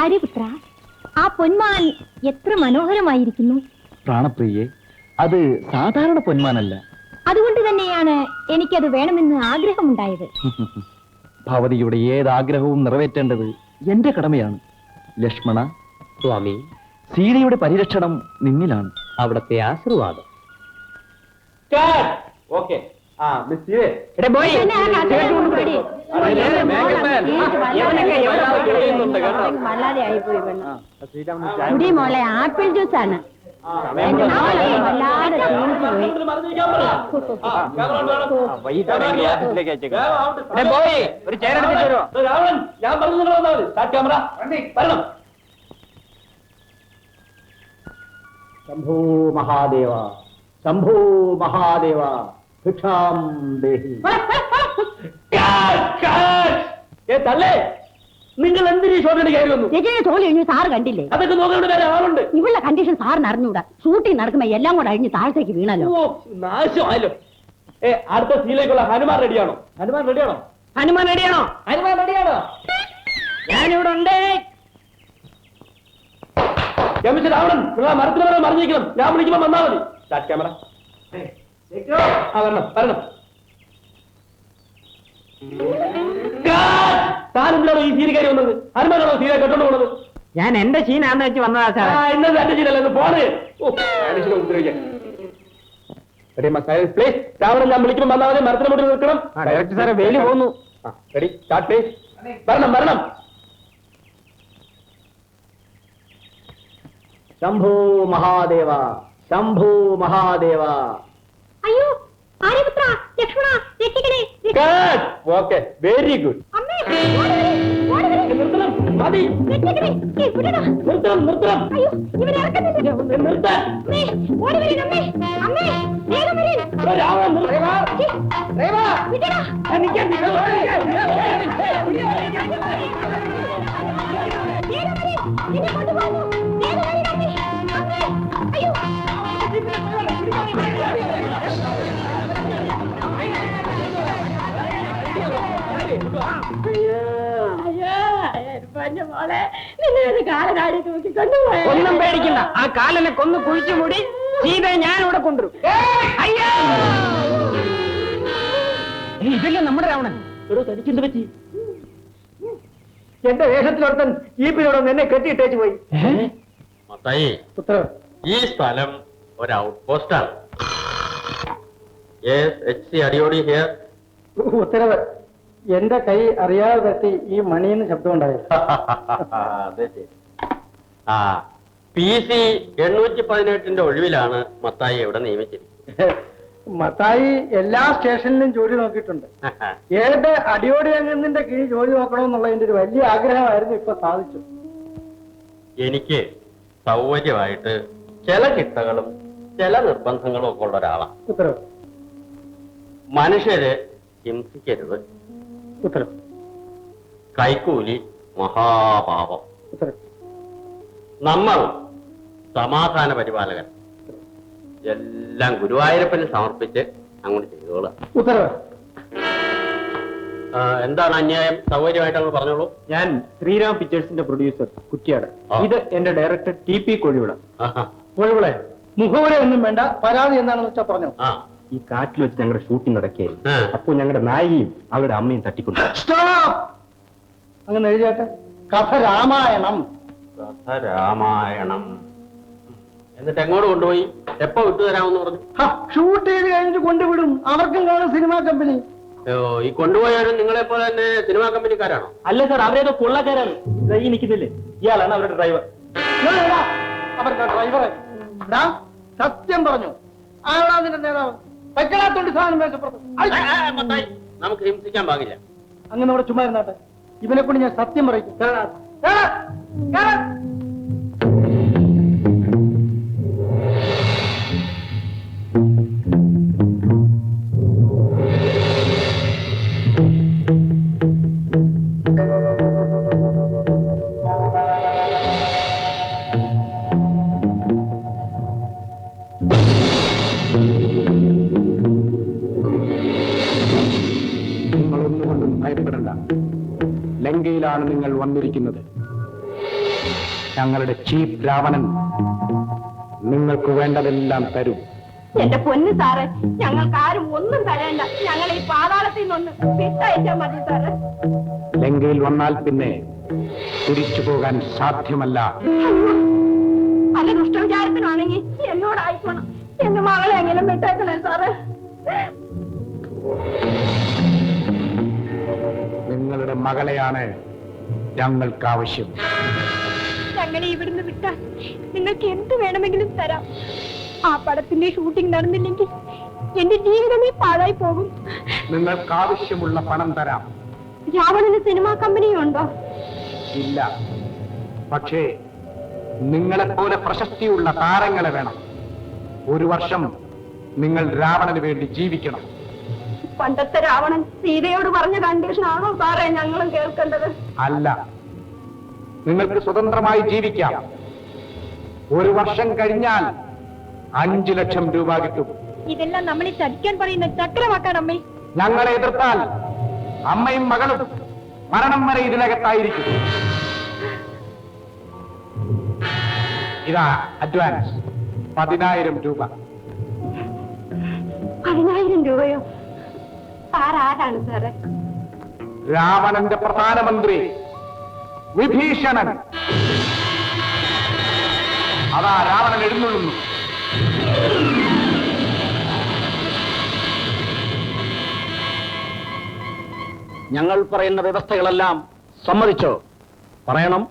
ആര്യപുത്ര, ആ പൊന്മാൻ എത്ര മനോഹരമായിരിക്കുന്നു. പ്രാണപ്രിയെ, അത് സാധാരണ പൊന്മാനല്ല. അതുകൊണ്ട് തന്നെയാണ് എനിക്കത് വേണമെന്ന് ആഗ്രഹമുണ്ടായത്. ഭവതിയുടെ ഏതാഗ്രഹവും നിറവേറ്റേണ്ടത് എന്റെ കടമയാണ്. ലക്ഷ്മണ സ്വാമി, സീതയുടെ പരിരക്ഷണം നിന്നിലാണ്. അവിടത്തെ ആശീർവാദം. മോളെ ആപ്പിൾ ജ്യൂസ് ആണ്. വല്ലാതെ ഒരു ചേരെടുത്തിട്ട് ഞാൻ പറഞ്ഞു. ശംഭോ മഹാദേവ, ശംഭോ മഹാദേവ, ഭിക്ഷാം ദേഹി. തല്ലേ, നിങ്ങൾ എന്തിനീ ശോഭന കയറി വന്നു? ജോലി കഴിഞ്ഞു സാറ് കണ്ടില്ലേ? അതൊക്കെ നോക്കേണ്ട വേറെ ആളുണ്ട്. ഇവളുടെ കണ്ടീഷൻ സാറിന് അറിഞ്ഞൂടാ. ഷൂട്ടിംഗ് നടക്കുമ്പോ എല്ലാം കൂടെ അഴിഞ്ഞ് താഴത്തേക്ക് വീണല്ലോ. നാശമായല്ലോ. അടുത്ത സീലേക്കുള്ള ഹനുമാൻ റെഡിയാണോ? ഹനുമാൻ റെഡിയാണോ? ഹനുമാൻ റെഡിയാണോ? ഹനുമാൻ റെഡിയാണോ? ഞാനിവിടെ ഉണ്ട്. രാവണൻ, നിങ്ങൾ ആ മരത്തിന് വരെ മറിഞ്ഞിരിക്കണം. ഞാൻ വിളിക്കുമ്പോ വന്നാ മതി. Start camera. വരണം വരണം. താനെന്തിനാണോ ഈ സീരിക്കാരി വന്നത്? ഹനുമാനാണോ സീര കെട്ടോണ്ട് പോണത്? ഞാൻ എന്റെ ചീനാന്ന് വെച്ച് വന്നതാ സാർ. ഇന്നത് എന്റെ ചീനല്ല, പോണ്. ഉപദ്രവിക്കാൻ. രാവണൻ, ഞാൻ വിളിക്കുമ്പോ വന്നാൽ മതി. മരത്തിന് മുന്നിൽ നിൽക്കണം. ഡയറക്ടർ സാറെ വേലി പോകുന്നു. Ready, start please. വരണം വരണം. ശംഭോ മഹാദേവ, ശംഭോ മഹാദേവ. അയ്യോ ആര്യപുത്ര, ലക്ഷ്മണ, രക്ഷിക്കണേ. Okay, very good. നിർത്തണം, മതി. നിർത്തണം, നിർത്തണം. ഒന്നും പേടിക്കണ്ട. ആ കാലനെ കൊന്ന് കുഴിച്ചു മൂടി സീതയെ ഞാൻ ഇവിടെ കൊണ്ടുവരും. ഇതല്ലേ നമ്മുടെ രാവണൻ. തനിക്കെന്ത് പറ്റി? എന്റെ വേഷത്തിലൊരുത്തൻ ജീപ്പിനോടൊന്ന് എന്നെ കെട്ടിയിട്ടേച്ചു പോയി. ഈ സ്ഥലം ഒരു ഔട്ട് പോസ്റ്റാണ്. അടിയോടി ഹിയർ. ഉത്തരവ്. എന്റെ കൈ അറിയാതെ തട്ടി ഈ മണിന്ന് ശബ്ദം ഉണ്ടായത്. അതെ ശരി. PC 818 ഒഴിവിലാണ് മത്തായി ഇവിടെ നിയമിച്ചിരിക്കുന്നത്. മത്തായി എല്ലാ സ്റ്റേഷനിലും ജോലി നോക്കിയിട്ടുണ്ട്. ഏത് അടിയോടി അംഗത്തിന്റെ കീഴിൽ ജോലി നോക്കണമെന്നുള്ള എന്റെ ഒരു വലിയ ആഗ്രഹമായിരുന്നു. ഇപ്പൊ സാധിച്ചു. എനിക്ക് സൗകര്യമായിട്ട് ചില ചിട്ടകളും ചില നിർബന്ധങ്ങളും ഒക്കെ ഉള്ള ഒരാളാണ്. ഉത്തരവ്. മനുഷ്യരെ ഹിംസിക്കരുത്. ഉത്തരവ്. കൈക്കൂലി മഹാപാപം. ഉത്തരവ്. നമ്മൾ സമാധാന പരിപാലകൻ. എല്ലാം ഗുരുവായൂരപ്പന് സമർപ്പിച്ച് അങ്ങോട്ട് ചെയ്തോളാം. ഉത്തരവ്. എന്താണ് അന്യായം? സൗകര്യമായിട്ട് അങ്ങ് പറഞ്ഞോളൂ. ഞാൻ ശ്രീരാം പിക്ചേഴ്സിന്റെ പ്രൊഡ്യൂസർ കുറ്റിയാട്. ഇത് എന്റെ ഡയറക്ടർ TP കോഴിവിള. കോഴിവിളെ, മുഖവരെ ഒന്നും വേണ്ട, പരാതി എന്താണെന്ന് വെച്ചാൽ പറഞ്ഞു. ഈ കാട്ടിൽ വെച്ച് ഞങ്ങളുടെ ഷൂട്ടിംഗ് നടക്കുകയായിരുന്നു. അപ്പോൾ ഞങ്ങളുടെ നായികയും അവരുടെ അമ്മയും തട്ടിക്കൊണ്ടു. അങ്ങനെ എഴുതിയാട്ടെ. കഥ രാമായണം. കഥ രാമായണം. എന്നിട്ട് എങ്ങോട്ട് കൊണ്ടുപോയി? എപ്പോ വിട്ടുതരാമെന്ന് പറഞ്ഞു? ഷൂട്ട് ചെയ്ത് കഴിഞ്ഞിട്ട് കൊണ്ടുവിടും. അവർക്കും കാണും സിനിമാ കമ്പനി. ഈ കൊണ്ടുപോയവരും നിങ്ങളെ പോലെ തന്നെ സിനിമാ കമ്പനിക്കാരാണോ? അല്ല സാർ, അവരേതോ കൊള്ളക്കാരാണ്. ഈ നിൽക്കുന്നില്ലേ, ഇയാളാണ് അവരുടെ ഡ്രൈവർ. അവരുടെ ഡ്രൈവറെ സത്യം പറഞ്ഞു. ആരാ അതിന്റെ നേതാവ്? പൈക്കളാത്തോണ്ട് സാധനം മേശപ്പുറത്ത്. നമുക്ക് ഹിംസിക്കാൻ പാകില്ല. അങ്ങനെ അവിടെ ചുമ്മാ ഇരുന്നാട്ടെ. ഇവനെ കൊണ്ട് ഞാൻ സത്യം പറയിക്കും. നിങ്ങളൊന്നുകൊണ്ടും ഭയപ്പെടണ്ട. ലങ്കയിലാണ് നിങ്ങൾ വന്നിരിക്കുന്നത്. ഞങ്ങളുടെ ചീഫ് രാവണൻ നിങ്ങൾക്ക് വേണ്ടതെല്ലാം തരും. എന്റെ പൊന്ന് സാറേ, ഞങ്ങൾക്ക് ആരും ഒന്നും തരേണ്ട. ഞങ്ങൾ ഈ പാതാളത്തിൽ നിന്നൊന്ന് വിട്ടയച്ചാൽ മതി സാറേ. ലങ്കയിൽ വന്നാൽ പിന്നെ തിരിച്ചു പോകാൻ സാധ്യമല്ല. പല ദുഷ്ടവിചാരത്തിനാണെങ്കിൽ എന്നോടായിക്കോണം. എന്റെ മകളെ എങ്ങനെ വിട്ടേക്കണേ സാറേ. നിങ്ങളുടെ മകളെയാണ് ഞങ്ങൾക്ക് ആവശ്യം. ഞങ്ങളെ ഇവിടുന്ന് വിട്ടാൽ നിങ്ങൾക്ക് എന്ത് വേണമെങ്കിലും തരാം. ആ പടത്തിന്റെ ഷൂട്ടിംഗ് നടന്നില്ലെങ്കിൽ എന്റെ ജീവിതമേ പാഴായി പോകും. നിങ്ങൾക്ക് ആവശ്യമുള്ള പണം തരാം. രാവണന് സിനിമാ കമ്പനിയുണ്ടോ? ഇല്ല, പക്ഷേ നിങ്ങളെപ്പോലെ പ്രശസ്തിയുള്ള താരങ്ങളെ വേണം. 1 വർഷം നിങ്ങൾ രാവണന് വേണ്ടി ജീവിക്കണം. പണ്ടത്തെ രാവണൻ സീതയോട് പറഞ്ഞ കണ്ടീഷനാണോ സാറേ ഞങ്ങളും കേൾക്കേണ്ടത്? അല്ല, നിങ്ങൾക്ക് സ്വതന്ത്രമായി ജീവിക്കാം. 1 വർഷം കഴിഞ്ഞാൽ 5 ലക്ഷം രൂപ കിട്ടും. ഇതെല്ലാം നമ്മളെ ചതിക്കാൻ പറയുന്ന ചക്രമാക്കാൻ അമ്മേ. ഞങ്ങളെ എതിർത്താൽ അമ്മയും മകളും മരണം വരെ ഇതിനകത്തായിരിക്കും. ഇതാ അഡ്വാൻസ് 10,000 രൂപ. 10,000 രൂപയോ? സാർ ആരാണ് സാറേ? രാവണന്റെ പ്രധാനമന്ത്രി വിഭീഷണൻ. അതാ രാവണൻ എഴുന്നള്ളുന്നു. ഞങ്ങൾ പറയുന്ന വ്യവസ്ഥകളെല്ലാം സമ്മതിച്ചോ? പറയണം.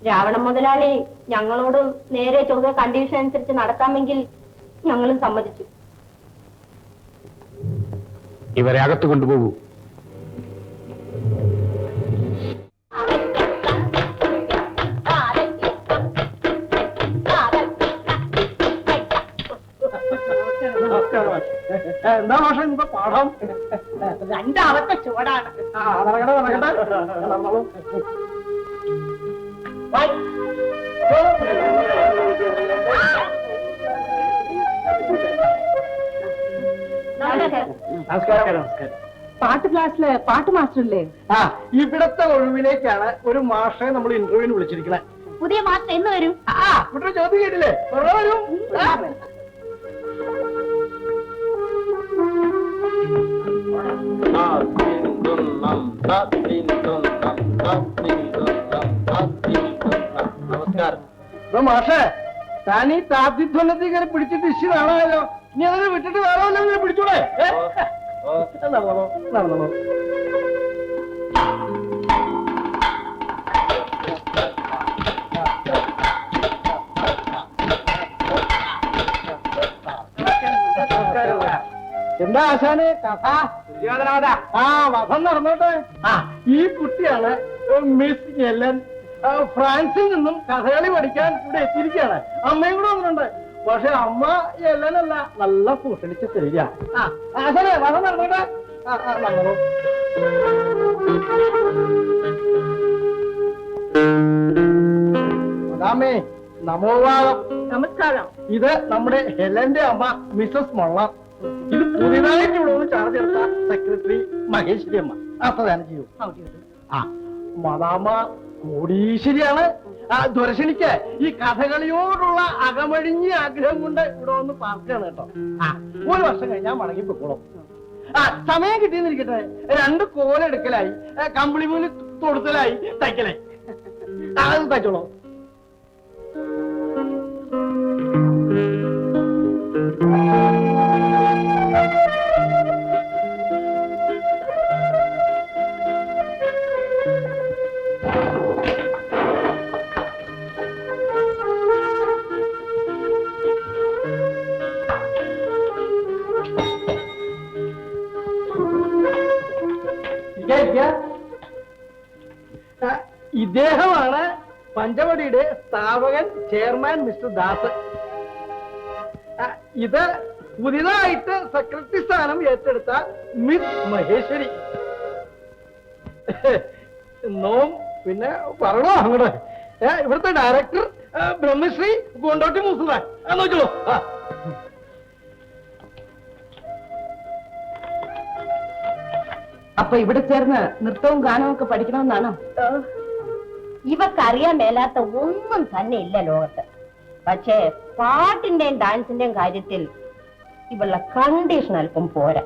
രാവണ മുതലാളി ഞങ്ങളോട് നേരെ ചൊവ്വ കണ്ടീഷൻ അനുസരിച്ച് നടത്താമെങ്കിൽ ഞങ്ങളും സമ്മതിച്ചു. ഇവരെ അകത്ത് കൊണ്ടുപോകൂ. എന്താ ഭാഷ ഇപ്പൊ പാഠം? രണ്ടാമത്തെ ചുവടാണ്. നടക്കട്ടെ നടക്കട്ടെ. നമസ്കാരം. പാട്ട് ക്ലാസ്സിലെ പാട്ട് മാസ്റ്റർ അല്ലേ? ആ, ഇവിടത്തെ ഒഴിവിലേക്കാണ് ഒരു മാഷെ നമ്മൾ ഇന്റർവ്യൂവിന് വിളിച്ചിരിക്കണേ. പുതിയ മാസ്റ്റർ എന്ന് വരും? ഇവിടെ ചോദ്യം കേട്ടില്ലേ? വരും. നമസ്കാരം. മാഷേ, താൻ ഈ താപ്തിധ്വനത്തിൽ കയറി പിടിച്ചിട്ട് ഇഷ്യൂ കാണാമല്ലോ. ഇനി അതിനെ വിട്ടിട്ട് വേറെ വല്ലതും പിടിച്ചൂടെ? നടന്നോ നടന്നോ. എന്താ ആശാനെ കഥ? ആ, വധം നടന്നോട്ടെ. ഈ കുട്ടിയാണ് മിസ് എല്ലൻ. ഫ്രാൻസിൽ നിന്നും കഥകളി പഠിക്കാൻ ഇവിടെ എത്തിയിരിക്കുകയാണ്. അമ്മയും കൂടെ വന്നിട്ടുണ്ട്. പക്ഷെ അമ്മ എല്ലനല്ല, നല്ല പൂഷണിച്ച ശരിയാ. ആശാനെ വധം നടന്നോട്ടെ. നടന്നോ. അതാമേ, നമോവാദം. നമസ്കാരം. ഇത് നമ്മുടെ ഹെലന്റെ അമ്മ മിസസ് മൊള്ള. ഇത് പുതിയതായിട്ട് ഇവിടെ ഒന്ന് ചാർജ് എടുത്ത സെക്രട്ടറി മഹേശ്വരി അമ്മ. പ്രധാനം ചെയ്യൂ. ആ, മദാമ്മ കോടീശ്വരിയാണ്. ദുരശനിക്ക് ഈ കഥകളിയോടുള്ള അകമഴിഞ്ഞ ആഗ്രഹം കൊണ്ട് ഇവിടെ ഒന്ന് പാർക്കാണ് കേട്ടോ. 1 വർഷം കഴിഞ്ഞാൽ മടങ്ങി പൊക്കോളും. സമയം കിട്ടിയെന്നിരിക്കട്ടെ. 2 കോലെടുക്കലായി, കമ്പിളിമൂല് തൊടുത്തലായി, തയ്ക്കലായി. അത് തയ്ച്ചോളൂ. ഇദ്ദേഹമാണ് പഞ്ചവടിയുടെ സ്ഥാപകൻ ചെയർമാൻ മിസ്റ്റർ ദാസ്. ഇത് പുതിയതായിട്ട് സെക്രട്ടറി സ്ഥാനം ഏറ്റെടുത്ത മിസ് മഹേശ്വരി. നോം പിന്നെ പറഞ്ഞോ അങ്ങോട്ട്. ഇവിടുത്തെ ഡയറക്ടർ ബ്രഹ്മശ്രീ കൊണ്ടോട്ടി മൂസുദാൻ. നോക്കിക്കോളൂ. അപ്പൊ ഇവിടെ ചേർന്ന് നൃത്തവും ഗാനവും ഒക്കെ പഠിക്കണമെന്നാണോ? ഇവക്കറിയാൻ മേലാത്ത ഒന്നും തന്നെ ഇല്ല ലോകത്ത്. പക്ഷേ പാട്ടിന്റെയും ഡാൻസിന്റെയും കാര്യത്തിൽ ഇവളുടെ കണ്ടീഷൻ അല്പം പോരാ.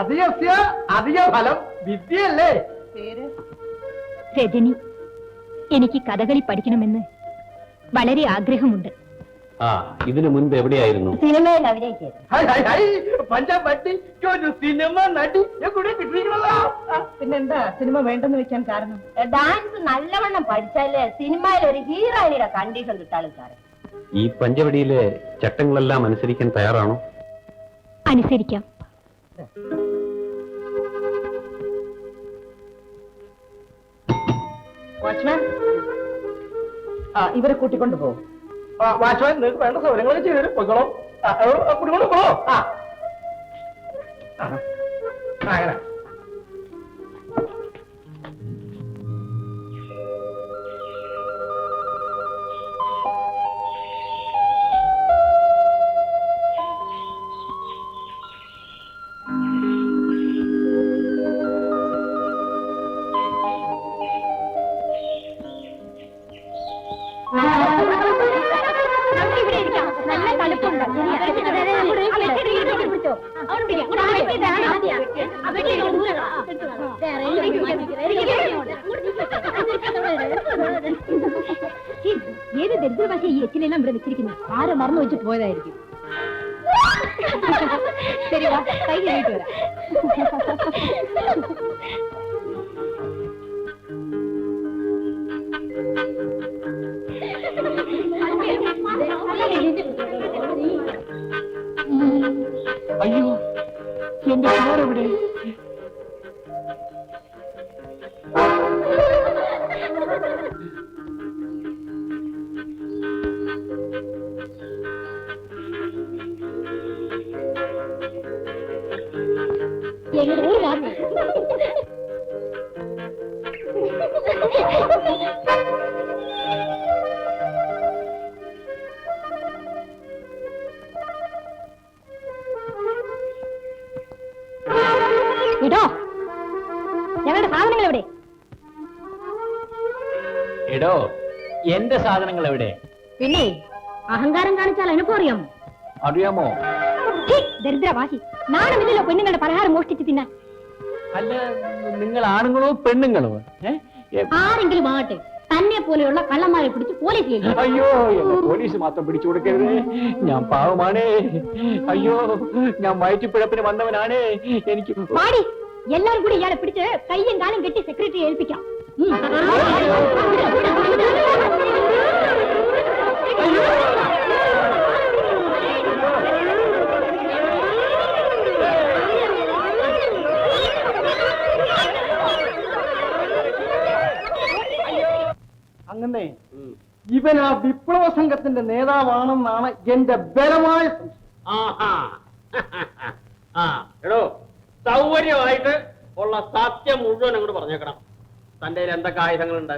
അധിക ഫലം വിദ്യയല്ലേ? രജനി, എനിക്ക് കഥകളി പഠിക്കണമെന്ന് വളരെ ആഗ്രഹമുണ്ട്. ഇതിനു മുൻപ് എവിടെയായിരുന്നു? സിനിമയിൽ അഭിനയിക്കരുത്. പഞ്ചപട്ടിക്കൊരു സിനിമ നടി കൂടെ കിട്ടിയിട്ടുള്ളതാ. പിന്നെന്താ സിനിമ വേണ്ടെന്ന് വെക്കാൻ കാരണം? ഡാൻസ് നല്ലവണ്ണം പഠിച്ചാലേ സിനിമയിൽ ഒരു ഹീറോയിനിയുടെ കണ്ടീഷൻ കിട്ടാളും സാറേ. ഈ പഞ്ചവടിയിലെ ചട്ടങ്ങളെല്ലാം അനുസരിക്കാൻ തയ്യാറാണോ? അനുസരിക്കാം. വാച്ച്മാൻ, ഇവരെ കൂട്ടിക്കൊണ്ടു പോകും. വാച്ച്മാൻ നിങ്ങൾക്ക് വേണ്ട സൗകര്യങ്ങളൊക്കെ ചെയ്തു പൊയ്ക്കോളൂ. കുടിക്കൊണ്ട് പോകോ? അങ്ങനെ നല്ല തണുപ്പുണ്ട്. ഏത് ദരിദ്ര ഭാഷ ഈ എച്ചിലെല്ലാം ഇവിടെ വെച്ചിരിക്കുന്നത്? ആരെ മറന്നു വെച്ച് പോയതായിരിക്കും. ശരി, വാ, കൈ കഴുകിയിട്ട് വരാം. അയ്യോ, എന്റെ കാറെവിടെ? ഇടോ, ഞങ്ങളുടെ സാധനങ്ങൾ എവിടെ? എടോ, എന്റെ സാധനങ്ങൾ എവിടെ? പിന്നെ അഹങ്കാരം കാണിച്ചാൽ അനുഭവം അറിയാമോ? അറിയാമോ? ദരിദ്രവാസി, നാണമില്ലല്ലോ പെണ്ണുങ്ങളുടെ പലഹാരം മോഷ്ടിച്ച് തിന്നാൻ. അല്ല, നിങ്ങൾ ആണുങ്ങളോ പെണ്ണുങ്ങളോ? ആരെങ്കിലും ആകട്ടെ, തന്നെ പോലെയുള്ള കള്ളന്മാരെ പിടിച്ച് പോലീസിൽ. അയ്യോ, പോലീസ് മാത്രം പിടിച്ചു കൊടുക്കരുത്. ഞാൻ പാവമാണേ. അയ്യോ, ഞാൻ വയറ്റിപ്പിഴപ്പിന് വന്നവനാണേ. എനിക്ക് പാടി എല്ലാരും കൂടി ഇയാളെ പിടിച്ച് കയ്യും കാലും കെട്ടി സെക്രട്ടറി ഏൽപ്പിക്കാം. അങ്ങനെ ഇവൻ ആ വിപ്ലവ സംഘത്തിന്റെ നേതാവാണെന്നാണ് എന്റെ ബലമായ എടോ, സൗകര്യമായിട്ട് ഉള്ള സത്യം മുഴുവൻ അങ്ങോട്ട് പറഞ്ഞേക്കണം. തന്റെ എന്തൊക്കെ ആയുധങ്ങളുണ്ട്?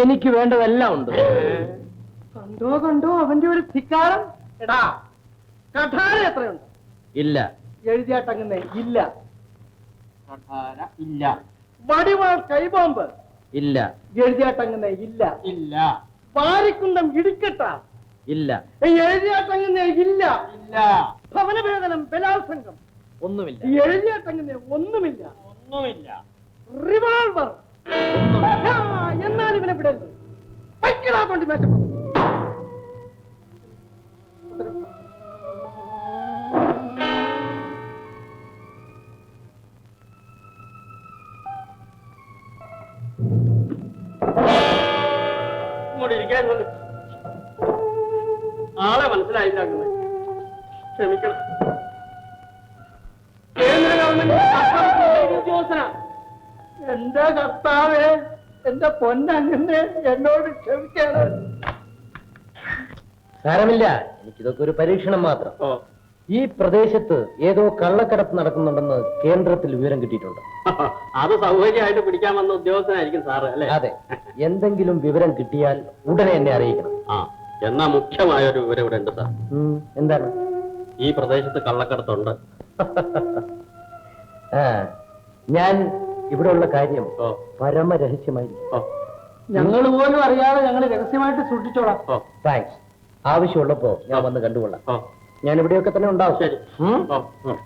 എനിക്ക് വേണ്ടതെല്ലാം ഉണ്ട്. കണ്ടോ കണ്ടോ അവന്റെ ഒരു ധിക്കാരം. എടാ, കഠാര എത്രയുണ്ട്? ഇല്ല. എഴുതിയാട്ടങ്ങനെ ഇല്ല. കഠാര ഇല്ല. വടിവാൾ കൈബോംബ് ഇല്ല. എഴുതിയാട്ടങ്ങനെ ഇല്ല. ഇല്ല. പാരിക്കുണ്ടം ഇടിക്കട്ട ഇല്ല. എഴുതിയാട്ടങ്ങനെ ഇല്ല. ഇല്ല. ഭവനവേദനം ബലാത്സംഗം ഒന്നുമില്ല. എഴുതിയാട്ടങ്ങനെ ഒന്നുമില്ല. ഒന്നുമില്ല. റിവോൾവർ എന്നാൽ ഇവനെ വിടരുത്. പൈക്കിടാത്തോണ്ട് മേശപ്പുറം. ഇങ്ങോട്ട് ഇരിക്കാൻ കൊണ്ട് ആളെ മനസ്സിലായില്ല. ക്ഷമിക്കണം. കേന്ദ്ര ഗവൺമെന്റ് ഉദ്യോഗസ്ഥനാ. എന്റെ കർത്താവേ, എന്റെ പൊന്നങ്ങനെ എന്നോട് ക്ഷമിക്കണം. സാരമില്ല, എനിക്കിതൊക്കെ ഒരു പരീക്ഷണം മാത്രം. ഈ പ്രദേശത്ത് ഏതോ കള്ളക്കടത്ത് നടക്കുന്നുണ്ടെന്ന് കേന്ദ്രത്തിൽ വിവരം കിട്ടിയിട്ടുണ്ട്. അത് സൗകര്യമായിട്ട് പിടിക്കാൻ വന്ന ഉദ്യോഗസ്ഥനായിരിക്കും സാറ്, അല്ലേ? അതെ, എന്തെങ്കിലും വിവരം കിട്ടിയാൽ ഉടനെ എന്നെ അറിയിക്കണം. എന്നാ മുഖ്യമായൊരു വിവരം ഇവിടെ ഉണ്ട് സാർ. എന്താണ്? ഈ പ്രദേശത്ത് കള്ളക്കടത്തുണ്ട്. ഞാൻ ഇവിടെയുള്ള കാര്യം പരമരഹസ്യമായി. ഞങ്ങൾ പോലും അറിയാതെ ഞങ്ങൾ രഹസ്യമായിട്ട് സൂക്ഷിച്ചോളാം. താങ്ക്സ്. ആവശ്യമുള്ളപ്പോ ഞാൻ വന്ന് കണ്ടുകൊള്ളാം. ഞാൻ ഇവിടെയൊക്കെ തന്നെ ഉണ്ടാവും. ശരി. ഉം? ഓ, ഉം.